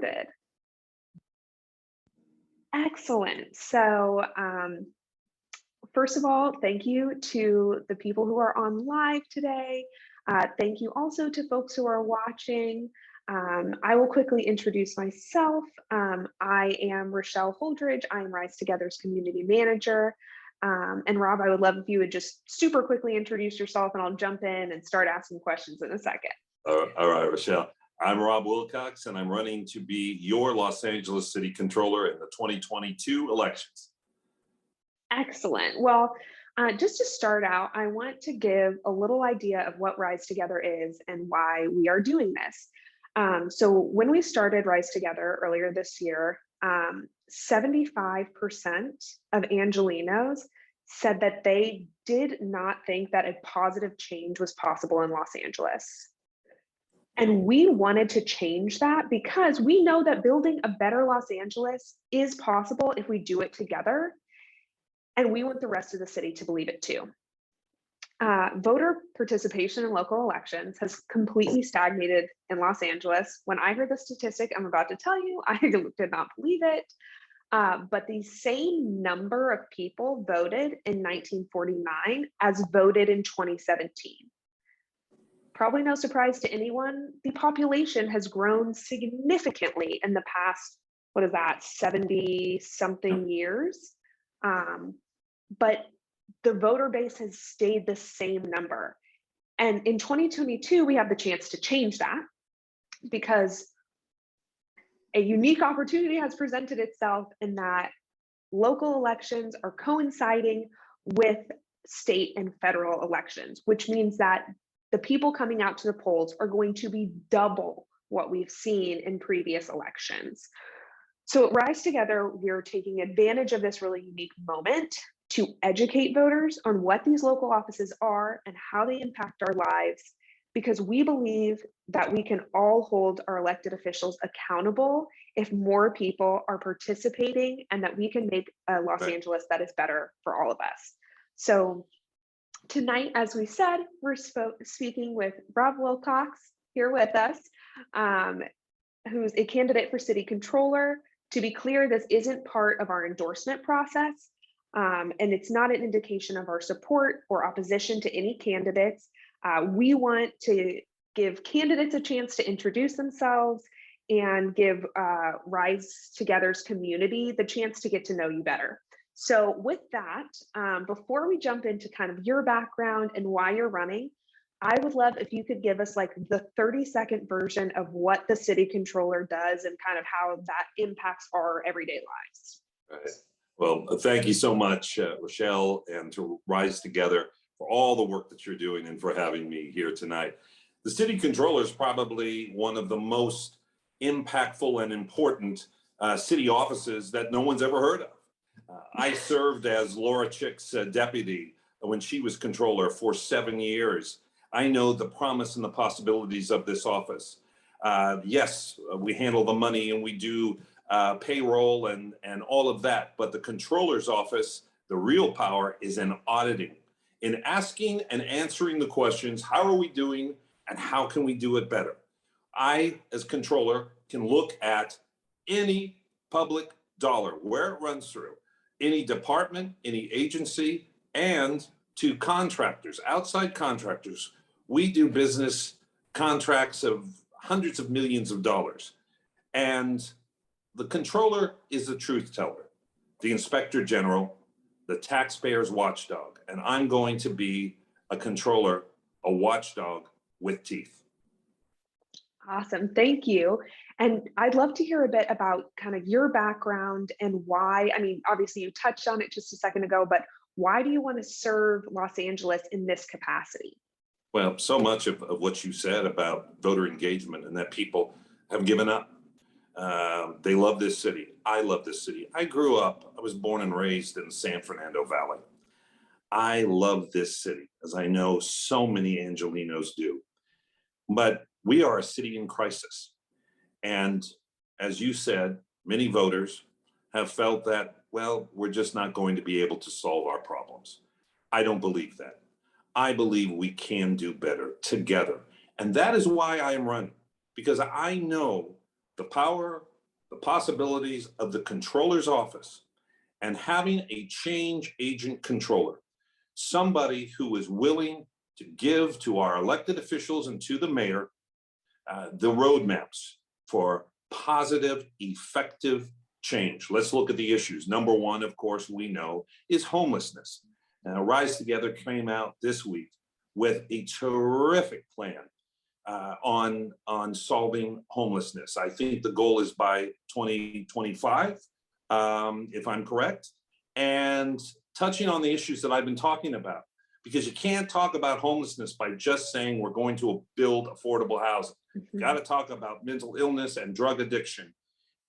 Good. Excellent. So, first of all, thank you to the people who are on live today. Thank you also to folks who are watching. I will quickly introduce myself. I am Rochelle Holdridge. I am Rise Together's community manager. And Rob, I would love if you would just super quickly introduce yourself, and I'll jump in and start asking questions in a second. All right, Rochelle. I'm Rob Wilcox, and I'm running to be your Los Angeles City Controller in the 2022 elections. Excellent. Well, just to start out, I want to give a little idea of what Rise Together is and why we are doing this. So when we started Rise Together earlier this year, 75% of Angelenos said that they did not think that a positive change was possible in Los Angeles. And we wanted to change that because we know that building a better Los Angeles is possible if we do it together. And we want the rest of the city to believe it too. Voter participation in local elections has completely stagnated in Los Angeles. When I heard the statistic I'm about to tell you, I did not believe it. But the same number of people voted in 1949 as voted in 2017. Probably no surprise to anyone, the population has grown significantly in the past, 70 something years. But the voter base has stayed the same number. And in 2022, we have the chance to change that because a unique opportunity has presented itself in that local elections are coinciding with state and federal elections, which means that the people coming out to the polls are going to be double what we've seen in previous elections. So at Rise Together, we're taking advantage of this really unique moment to educate voters on what these local offices are and how they impact our lives, because we believe that we can all hold our elected officials accountable if more people are participating, and that we can make a Los Angeles that is better for all of us. So tonight, as we said, we're speaking with Rob Wilcox here with us, who's a candidate for city controller. To be clear, this isn't part of our endorsement process, and it's not an indication of our support or opposition to any candidates. We want to give candidates a chance to introduce themselves and give Rise Together's community the chance to get to know you better. So with that, before we jump into kind of your background and why you're running, I would love if you could give us like the 30-second version of what the city controller does and kind of how that impacts our everyday lives. Right. Well, thank you so much, Rochelle, and to Rise Together for all the work that you're doing and for having me here tonight. The city controller is probably one of the most impactful and important city offices that no one's ever heard of. I served as Laura Chick's deputy when she was controller for 7 years. I know the promise and the possibilities of this office. Yes, we handle the money and we do payroll and all of that, but the controller's office, the real power is in auditing, in asking and answering the questions, how are we doing and how can we do it better? I, as controller, can look at any public dollar, where it runs through, any department, any agency, and to contractors, outside contractors. We do business contracts of hundreds of millions of dollars. And the controller is the truth teller, the inspector general, the taxpayer's watchdog. And I'm going to be a controller, a watchdog with teeth. Awesome, thank you. And I'd love to hear a bit about kind of your background and why. I mean, obviously you touched on it just a second ago, but why do you want to serve Los Angeles in this capacity? Well, so much of what you said about voter engagement and that people have given up. They love this city. I love this city. I was born and raised in San Fernando Valley. I love this city, as I know so many Angelenos do. But we are a city in crisis. And as you said, many voters have felt that, well, we're just not going to be able to solve our problems. I don't believe that. I believe we can do better together. And that is why I am running, because I know the power the possibilities of the controller's office and having a change agent controller, somebody who is willing to give to our elected officials and to the mayor the roadmaps for positive, effective change. Let's look at the issues. Number one, of course, we know is homelessness. Rise Together came out this week with a terrific plan on solving homelessness. I think the goal is by 2025, if I'm correct, and touching on the issues that I've been talking about, because you can't talk about homelessness by just saying we're going to build affordable housing. Got to talk about mental illness and drug addiction.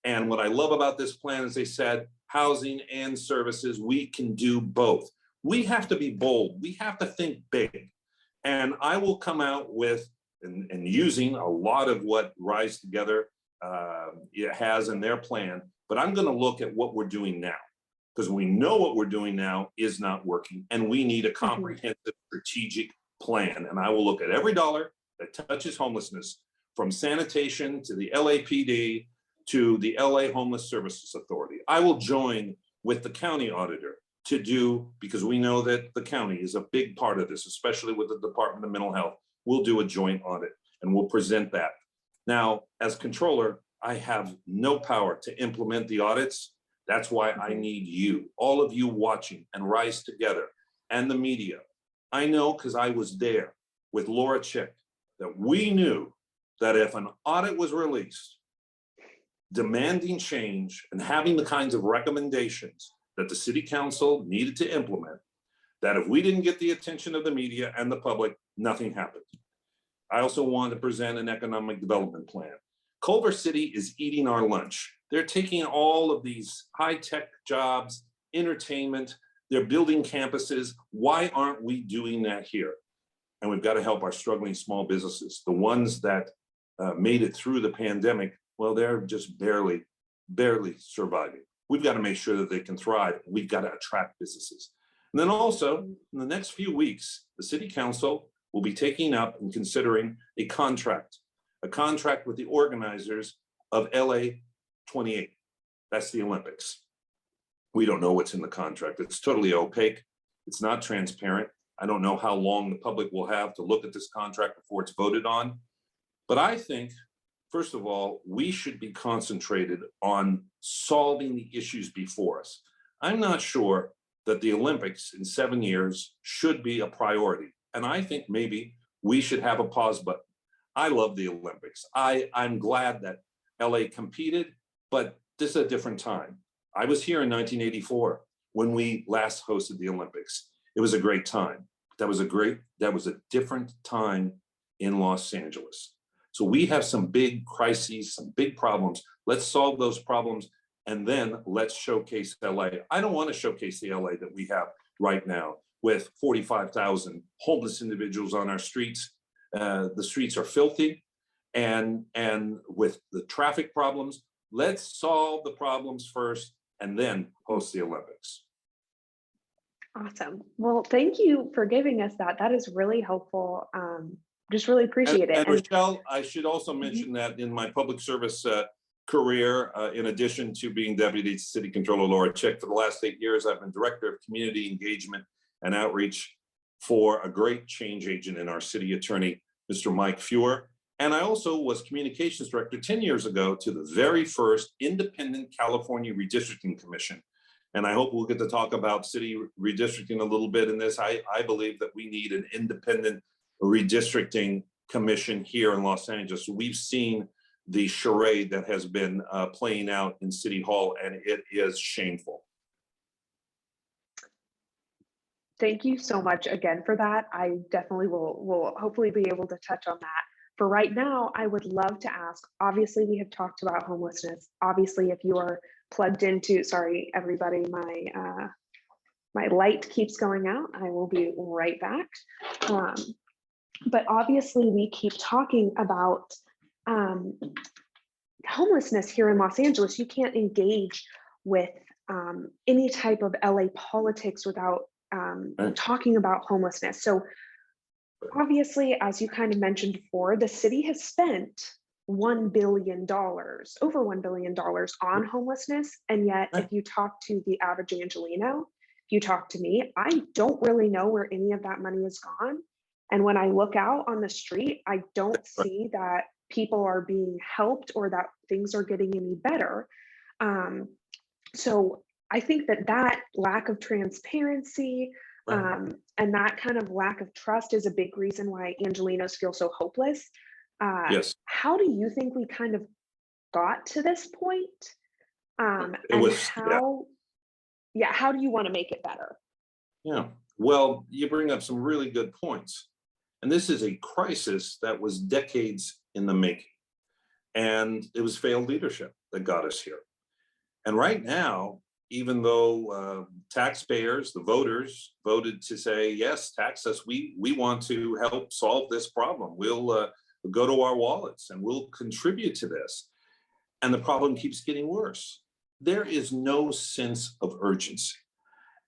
And what I love about this plan is they said housing and services, we can do both. We have to be bold. We have to think big. And I will come out with, and using a lot of what Rise Together has in their plan, but I'm going to look at what we're doing now, because we know what we're doing now is not working, and we need a comprehensive strategic plan. And I will look at every dollar that touches homelessness, from sanitation to the LAPD to the LA Homeless Services Authority. I will join with the county auditor to do, because we know that the county is a big part of this, especially with the Department of Mental Health. We'll do a joint audit and we'll present that. Now, as controller, I have no power to implement the audits. That's why I need you, all of you watching and Rise Together and the media. I know, because I was there with Laura Chick, that we knew that if an audit was released demanding change and having the kinds of recommendations that the city council needed to implement, that if we didn't get the attention of the media and the public, nothing happened. I also wanted to present an economic development plan. Culver City is eating our lunch. They're taking all of these high-tech jobs, entertainment, they're building campuses. Why aren't we doing that here? And we've got to help our struggling small businesses, the ones that made it through the pandemic. Well, they're just barely surviving. We've got to make sure that they can thrive. We've got to attract businesses. And then also, in the next few weeks, the city council will be taking up and considering a contract with the organizers of LA 28. That's the Olympics. We don't know what's in the contract. It's totally opaque. It's not transparent. I don't know how long the public will have to look at this contract before it's voted on. But I think, first of all, we should be concentrated on solving the issues before us. I'm not sure that the Olympics in 7 years should be a priority. And I think maybe we should have a pause button. I love the Olympics. I'm glad that LA competed, but this is a different time. I was here in 1984 when we last hosted the Olympics. It was a great time. That was a different time in Los Angeles. So we have some big crises, some big problems. Let's solve those problems, and then let's showcase LA. I don't want to showcase the LA that we have right now with 45,000 homeless individuals on our streets. The streets are filthy, and with the traffic problems, let's solve the problems first and then host the Olympics. Awesome. Well, thank you for giving us that. That is really helpful. Just really appreciate it. And Rochelle, I should also mention that in my public service career, in addition to being Deputy City Controller Laura Chick, for the last 8 years, I've been Director of Community Engagement and Outreach for a great change agent in our city attorney, Mr. Mike Feuer. And I also was Communications Director 10 years ago to the very first independent California Redistricting Commission. And I hope we'll get to talk about city redistricting a little bit in this. I believe that we need an independent redistricting commission here in Los Angeles. We've seen the charade that has been playing out in City Hall, and it is shameful. Thank you so much again for that. I definitely will hopefully be able to touch on that. For right now, I would love to ask, obviously we have talked about homelessness. Obviously, if you are plugged into, sorry, everybody, my light keeps going out. I will be right back. But obviously we keep talking about homelessness here in Los Angeles. You can't engage with any type of LA politics without talking about homelessness. So obviously, as you kind of mentioned before, the city has spent over $1 billion on homelessness. And yet, Right. if you talk to the average Angelino, if you talk to me, I don't really know where any of that money is gone. And when I look out on the street, I don't see that people are being helped or that things are getting any better. Um, so I think that lack of transparency, Right. and that kind of lack of trust is a big reason why Angelinos feel so hopeless. Yes. How do you think we kind of got to this point? It And was, yeah. how do you want to make it better? Yeah. Well, you bring up some really good points. And this is a crisis that was decades in the making. And it was failed leadership that got us here. And right now, even though taxpayers, the voters, voted to say, yes, tax us, we want to help solve this problem. We'll go to our wallets and we'll contribute to this. And the problem keeps getting worse. There is no sense of urgency.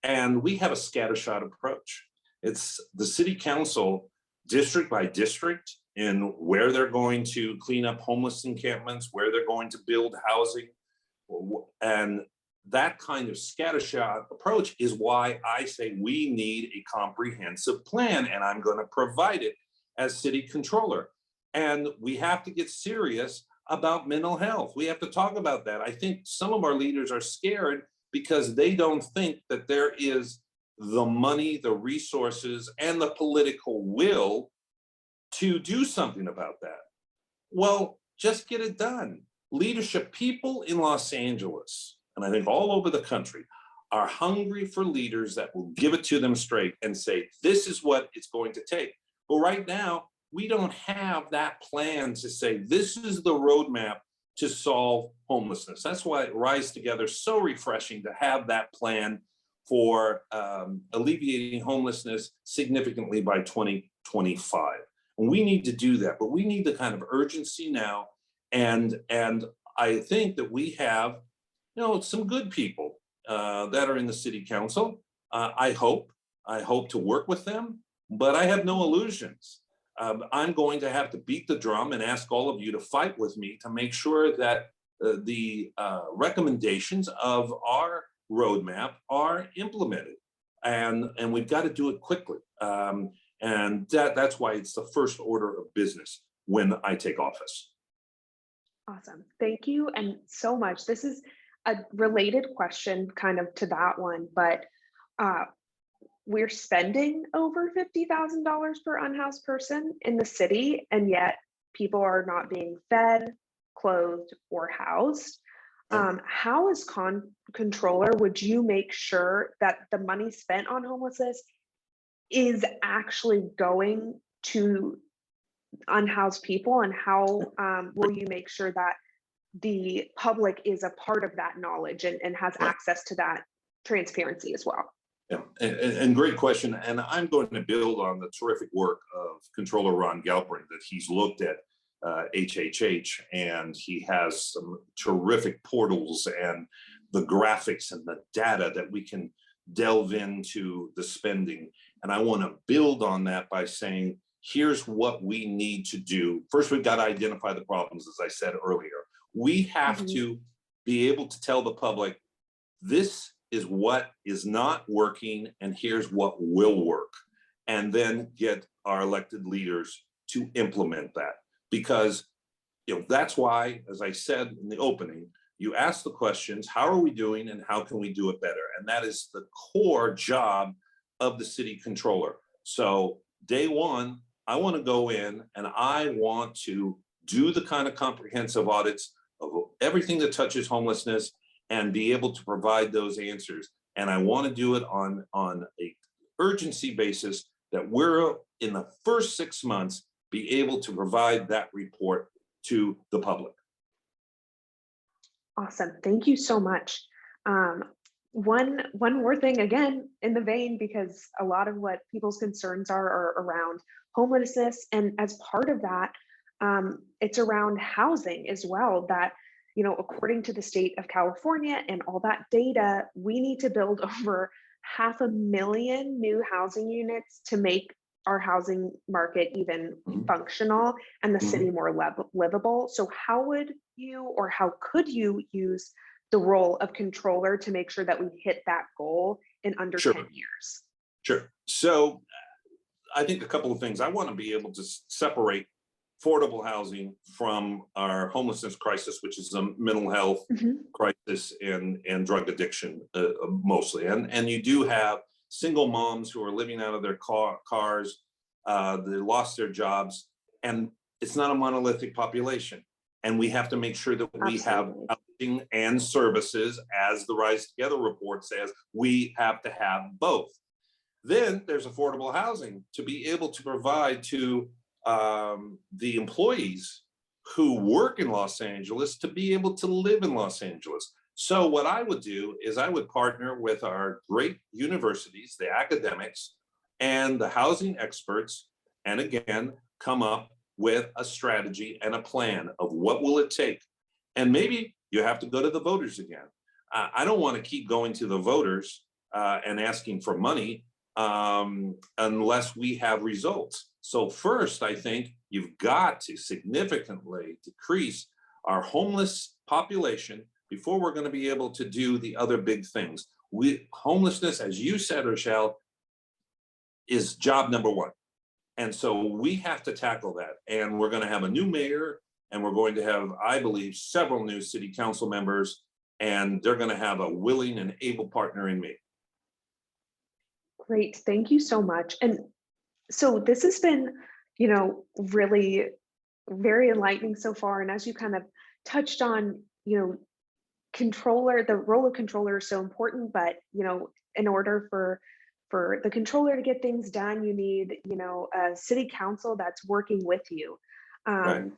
And we have a scattershot approach. It's the city council, district by district, in where they're going to clean up homeless encampments, where they're going to build housing. And that kind of scattershot approach is why I say we need a comprehensive plan, and I'm going to provide it as city controller. And we have to get serious about mental health. We have to talk about that. I think some of our leaders are scared because they don't think that there is the money, the resources, and the political will to do something about that. Well, just get it done. Leadership, people in Los Angeles, and I think all over the country, are hungry for leaders that will give it to them straight and say, this is what it's going to take. But right now, we don't have that plan to say, this is the roadmap to solve homelessness. That's why Rise Together is so refreshing to have that plan for alleviating homelessness significantly by 2025. And we need to do that, but we need the kind of urgency now. And I think that we have, some good people that are in the city council. I hope to work with them, but I have no illusions. I'm going to have to beat the drum and ask all of you to fight with me to make sure that the recommendations of our roadmap are implemented, and we've got to do it quickly. And that's why it's the first order of business when I take office. Awesome. Thank you and so much. This is a related question kind of to that one, but uh, we're spending over $50,000 per unhoused person in the city, and yet people are not being fed, clothed, or housed. How, as controller, would you make sure that the money spent on homelessness is actually going to unhoused people, and how will you make sure that the public is a part of that knowledge and has access to that transparency as well? Yeah, and great question. And I'm going to build on the terrific work of Controller Ron Galperin, that he's looked at HHH, and he has some terrific portals and the graphics and the data that we can delve into the spending. And I want to build on that by saying, here's what we need to do. First, we've got to identify the problems, as I said earlier. We have to be able to tell the public, this is what is not working, and here's what will work. And then get our elected leaders to implement that. Because that's why, as I said in the opening, you ask the questions, how are we doing and how can we do it better? And that is the core job of the city controller. So day one, I want to go in and I want to do the kind of comprehensive audits of everything that touches homelessness and be able to provide those answers. And I want to do it on a urgency basis, that we're in the first 6 months be able to provide that report to the public. Awesome. Thank you so much. One more thing, again, in the vein, because a lot of what people's concerns are around homelessness. And as part of that, it's around housing as well, that, according to the state of California and all that data, we need to build over 500,000 new housing units to make our housing market even Mhm. functional and the Mhm. city more livable. So how would you or how could you use the role of controller to make sure that we hit that goal in under Sure, 10 years? sure. So I think a couple of things. I want to be able to separate affordable housing from our homelessness crisis, which is a mental health Mhm. crisis and drug addiction mostly. And you do have single moms who are living out of their cars. They lost their jobs, and it's not a monolithic population. And we have to make sure that we have Absolutely. housing and services, as the Rise Together report says. We have to have both. Then there's affordable housing to be able to provide to the employees who work in Los Angeles to be able to live in Los Angeles. So what I would do is I would partner with our great universities, the academics, and the housing experts, and again, come up with a strategy and a plan of what will it take. And maybe you have to go to the voters again. I don't want to keep going to the voters and asking for money unless we have results. So first, I think you've got to significantly decrease our homeless population before we're going to be able to do the other big things. Homelessness, as you said, Rochelle, is job number one. And so we have to tackle that. And we're going to have a new mayor, and we're going to have, I believe, several new city council members, and they're going to have a willing and able partner in me. Great. Thank you so much. And so this has been, really very enlightening so far. And as you kind of touched on, the role of controller is so important, but in order for the controller to get things done, you need, a city council that's working with you. Right. Um,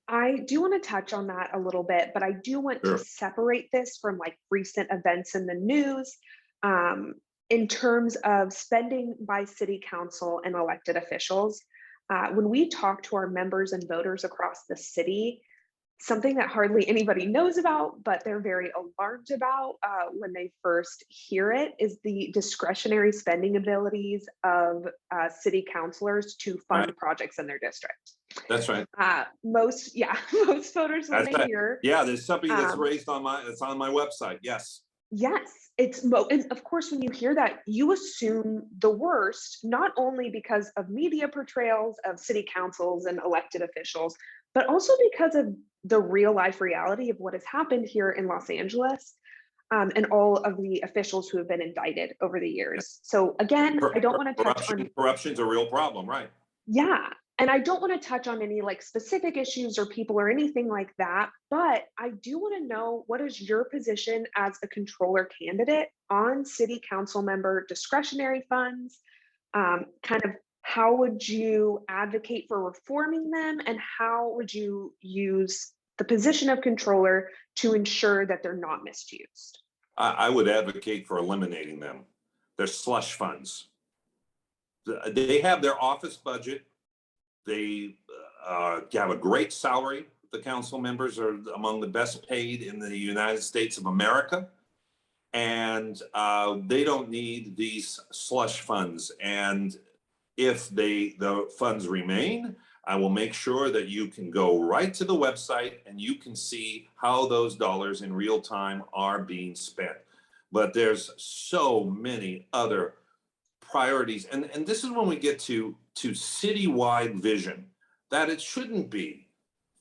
I do want to touch on that a little bit, but I do want to Sure. separate this from like recent events in the news. Um, in terms of spending by city council and elected officials, when we talk to our members and voters across the city, something that hardly anybody knows about, but they're very alarmed about when they first hear it, is the discretionary spending abilities of city councilors to Right. fund projects in their district. That's right. Yeah, most voters want That's to right. hear. Yeah, there's something that's Um, raised on it's on my website. Yes. yes, and of course, when you hear that, you assume the worst, not only because of media portrayals of city councils and elected officials, but also because of the real life reality of what has happened here in Los Angeles, and all of the officials who have been indicted over the years. So again, I don't want to touch on. Corruption's a real problem, right? Yeah. And I don't want to touch on any like specific issues or people or anything like that, but I do want to know, what is your position as a controller candidate on city council member discretionary funds? Kind of how would you advocate for reforming them, and how would you use the position of controller to ensure that they're not misused? I would advocate for eliminating them. They're slush funds. They have their office budget. They have a great salary. The council members are among the best paid in the United States of America. And they don't need these slush funds. And if the funds remain, I will make sure that you can go right to the website and you can see how those dollars in real time are being spent. But there's so many other priorities. And this is when we get to citywide vision, that it shouldn't be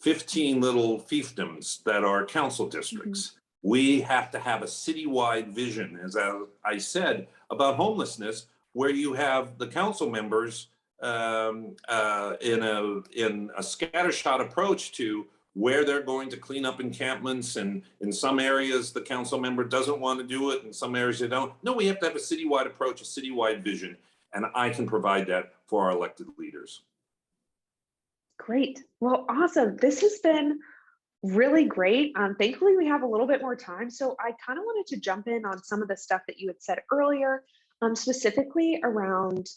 15 little fiefdoms that are council Mhm. districts. We have to have a citywide vision, as I said, about homelessness, where you have the council members in a scattershot approach to where they're going to clean up encampments. And in some areas, the council member doesn't want to do it. In some areas, they don't. No, we have to have a citywide approach, a citywide vision. And I can provide that for our elected leaders. Great. Well, awesome. This has been really great. Thankfully, we have a little bit more time. So I kind of wanted to jump in on some of the stuff that you had said earlier, specifically around,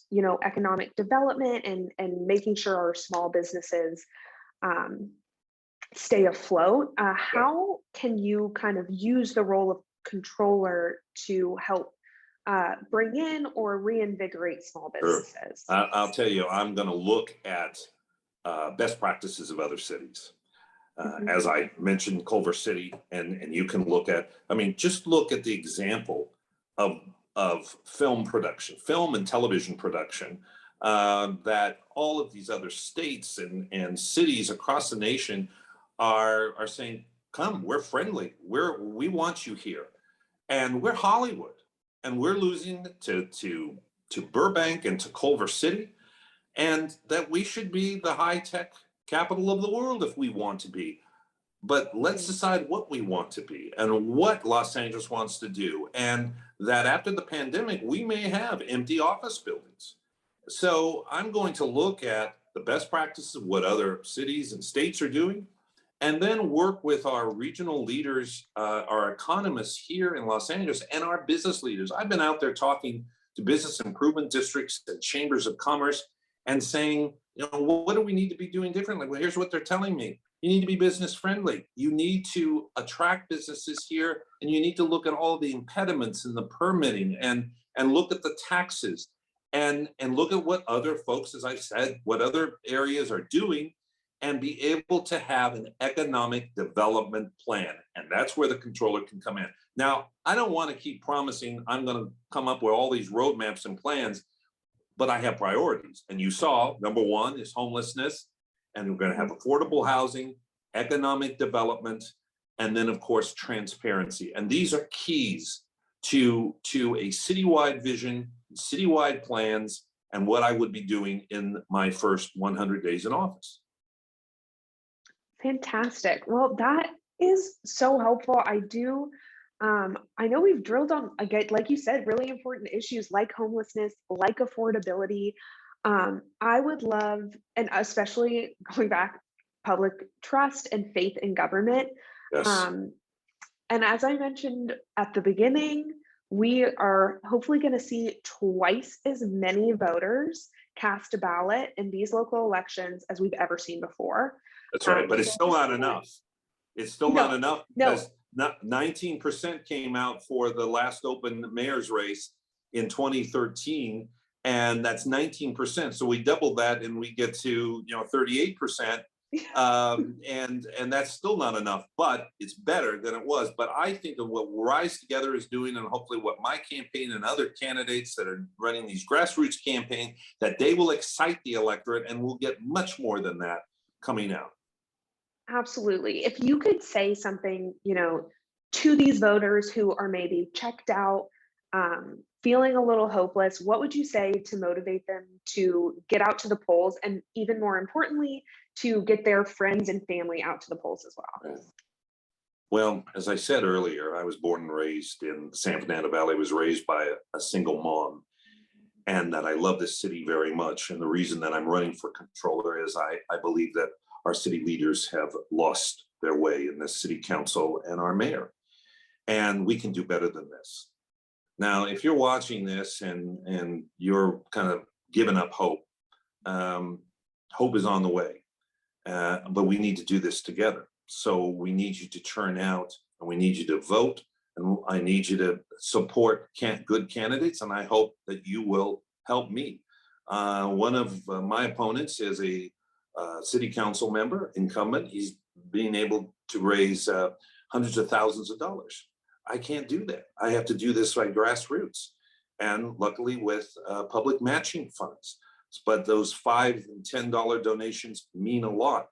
economic development and making sure our small businesses um, stay afloat. Yeah. How can you kind of use the role of controller to help bring in or reinvigorate small Sure. businesses? I'll tell you, I'm going to look at best practices of other cities. Mhm. As I mentioned, Culver City, and you can look at, I mean, just look at the example of film production, film and television production, that all of these other states and cities across the nation are saying, come, we're friendly, we want you here. And we're Hollywood, and we're losing to Burbank and to Culver City, and that we should be the high tech capital of the world if we want to be. But let's Mm. decide what we want to be and what Los Angeles wants to do. And that after the pandemic, we may have empty office buildings. So I'm going to look at the best practices of what other cities and states are doing, and then work with our regional leaders, our economists here in Los Angeles, and our business leaders. I've been out there talking to business improvement districts and chambers of commerce and saying, you know, what do we need to be doing differently? Well, here's what they're telling me. You need to be business friendly. You need to attract businesses here, and you need to look at all the impediments and the permitting, and look at the taxes, and look at what other folks, as I said, what other areas are doing, and be able to have an economic development plan. And that's where the controller can come in. Now, I don't want to keep promising I'm going to come up with all these roadmaps and plans, but I have priorities. And you saw, number one is homelessness, and we're going to have affordable housing, economic development, and then of course, transparency. And these are keys to a citywide vision, citywide plans, and what I would be doing in my first 100 days in office. Fantastic. Well, that is so helpful. I know we've drilled on, again, like you said, really important issues like homelessness, like affordability. I would love, and especially going back, public trust and faith in government. Yes. Um, and as I mentioned at the beginning, we are hopefully going to see twice as many voters cast a ballot in these local elections as we've ever seen before. That's right. But it's So still this not is enough. It's still not no, enough no, because 19% came out for the last open mayor's race in 2013, and that's 19%. So we doubled that, and we get to 38%, and that's still not enough. But it's better than it was. But I think of what Rise Together is doing, and hopefully what my campaign and other candidates that are running these grassroots campaigns, that they will excite the electorate, and we'll get much more than that coming out. absolutely. If you could say something, to these voters who are maybe checked out, feeling a little hopeless, what would you say to motivate them to get out to the polls, and even more importantly, to get their friends and family out to the polls as well? Well, as I said earlier, I was born and raised in the San Fernando Valley, was raised by a single mom, and that I love this city very much. And the reason that I'm running for controller is I believe that our city leaders have lost their way in this city council and our mayor, and we can do better than this. Now, if you're watching this and you're kind of giving up hope, hope is on the way, but we need to do this together. So we need you to turn out, and we need you to vote, and I need you to support good candidates, and I hope that you will help me. One of my opponents is a city council member, incumbent. He's being able to raise hundreds of thousands of dollars. I can't do that. I have to do this by grassroots, and luckily with public matching funds. But those $5 and $10 donations mean a lot.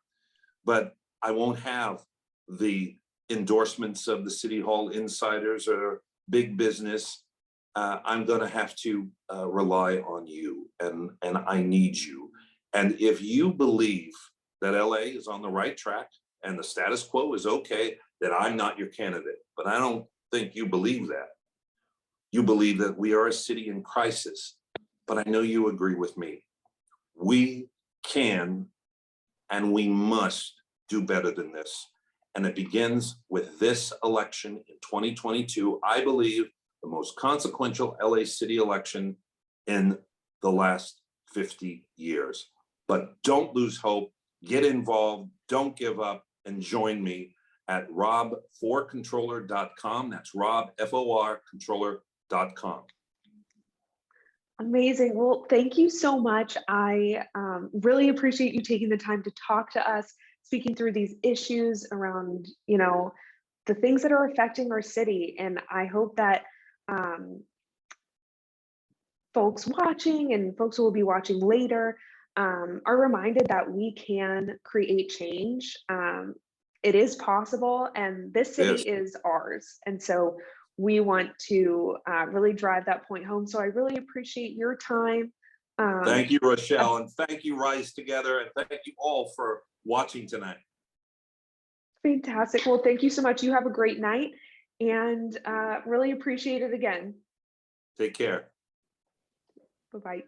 But I won't have the endorsements of the City Hall insiders or big business. I'm going to have to rely on you, and I need you. And if you believe that LA is on the right track and the status quo is okay, then I'm not your candidate. But I don't think you believe that. You believe that we are a city in crisis. But I know you agree with me. We can and we must do better than this. And it begins with this election in 2022. I believe the most consequential LA city election in the last 50 years. But don't lose hope, get involved, don't give up, and join me at robforcontroller.com. That's Rob, FOR, controller.com. Amazing. Well, thank you so much. I really appreciate you taking the time to talk to us, speaking through these issues around, the things that are affecting our city. And I hope that um, folks watching and folks who will be watching later are reminded that we can create change. It is possible, and this city Yes. is ours. And so we want to really drive that point home. So I really appreciate your time. Um, Thank you, uh, Rochelle, and thank you, Rise Together, and thank you all for watching tonight. Fantastic. Well, thank you so much. You have a great night, and really appreciate it again. Take care. Bye bye.